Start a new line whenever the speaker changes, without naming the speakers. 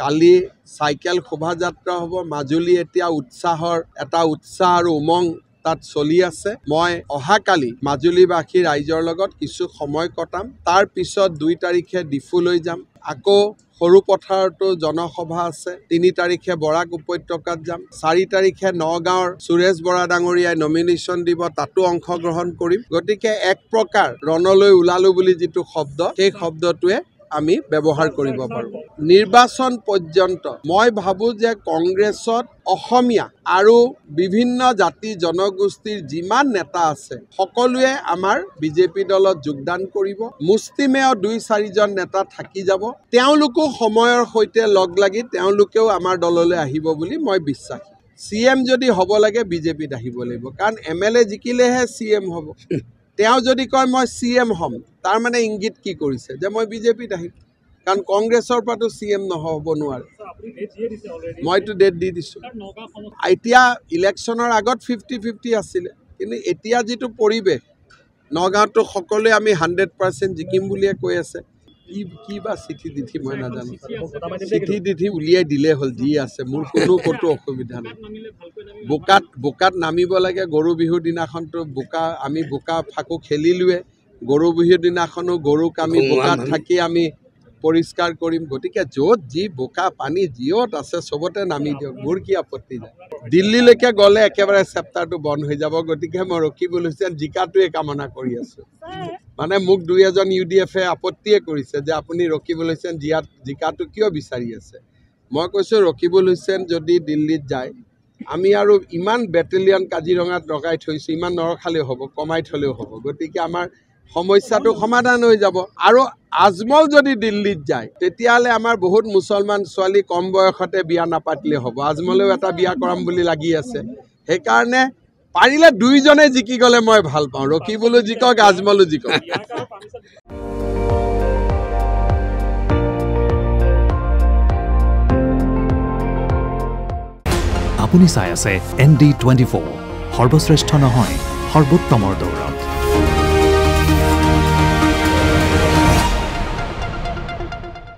কালি cycle শোভাযাত্ৰা হ'ব মাজুলী এতিয়া উৎসাহ আৰু উমং তাত চলি আছে মই অহাকালি মাজুলীবাসী ৰাইজৰ লগত কিছু সময় কটাম তাৰ পিছত 2 তাৰিখে ডিফুলৈ যাম আকৌ সৰু পথাৰতো জনসভা আছে 3 তাৰিখে বৰাক উপত্যকাত যাম 4 তাৰিখে নগাঁৱৰ সুৰেশ বৰা ডাঙৰীয়াই নমিনেশ্যন দিব তাতো অংশগ্ৰহণ কৰিম গতিকে এক প্ৰকাৰ ৰণলৈ ওলালো বুলি যিটো শব্দ সেই শব্দটোৱে আমি ব্যৱহাৰ কৰিব পাৰো নিৰ্বাচন পৰ্যন্ত মই ভাবো যে কংগ্ৰেছত অসমীয়া আৰু বিভিন্ন জাতি জনগোষ্ঠীৰ যিমান নেতা আছে সকলোৱে আমাৰ বিজেপি দলত যোগদান কৰিব মুষ্টিমেয় 2-4 জন নেতা থাকি যাব তেওঁলোকো সময়ৰ সৈতে লগ লাগি তেওঁলোকেও আমাৰ দললৈ আহিব বুলি মই বিশ্বাসী সিএম যদি হ'ব লাগে বিজেপিত আহিব লাগিব কাৰণ এমএলএ জিকিলেহে সিএম হ'ব তেওঁ যদি কয় মই সিএম হ'ম তাৰ মানে ইংগিত কি কৰিছে যে মই বিজেপিত আহিম কাৰণ কংগ্ৰেছৰ পৰাটো সিএম নহব নোৱাৰে মইতো ডেট দি দিছোঁ এতিয়া ইলেকশ্যনৰ আগত 50-50 আছিলে কিন্তু এতিয়া যিটো পৰিৱেশ নগাঁৱতো সকলোৱে আমি 100% জিকিম বুলিয়ে কৈ আছে কি বা চিঠি দিঠি মই নাজানো চিঠি দিঠি উলিয়াই দিলে হ'ল যি আছে মোৰ কোনো ক'তো অসুবিধা নাই বোকাত নামিব লাগে গৰু বিহুৰ দিনাখনতো আমি বোকা ফাকু খেলিলোৱে গৰু বিহুৰ দিনাখনো গৰুক আমি বোকাত থাকি আমি পৰিষ্কাৰ কৰিম গতিকে য'ত যি বোকা পানী জিঅ'ত আছে চবতে নামি দিয়ক মোৰ কি আপত্তি নাই দিল্লীলৈকে গ'লে একেবাৰে চেপ্টাৰটো বন্ধ হৈ যাব গতিকে মই ৰকিবুল হুছেইন জিকাটোৱে কামনা কৰি আছোঁ মানে মোক 2-এজন UDFে আপত্তিয়ে কৰিছে যে আপুনি ৰকিবুল হুছেইন জিকাটো কিয় বিচাৰি আছে মই কৈছোঁ ৰকিবুল হুছেইন যদি দিল্লীত যায় আমি আৰু ইমান বেটেলিয়ন কাজিৰঙাত লগাই থৈছোঁ ইমান নৰখালেও হ'ব কমাই থলেও হ'ব গতিকে আমাৰ সমস্যাটো সমাধান হৈ যাব আৰু আজমল যদি দিল্লীত যায় তেতিয়াহ'লে আমাৰ বহুত মুছলমান ছোৱালী কম বয়সতে বিয়া নাপাতিলে হ'ব আজমলেও এটা বিয়া কৰাম বুলি লাগি আছে সেইকাৰণে পাৰিলে 2 জনে জিকি গ'লে মই ভাল পাওঁ ৰকিবুলো জিকক আজমলো জিকক
আপুনি চাই আছে ND24 সৰ্বশ্ৰেষ্ঠ নহয় সৰ্বোত্তমৰ দৌৰ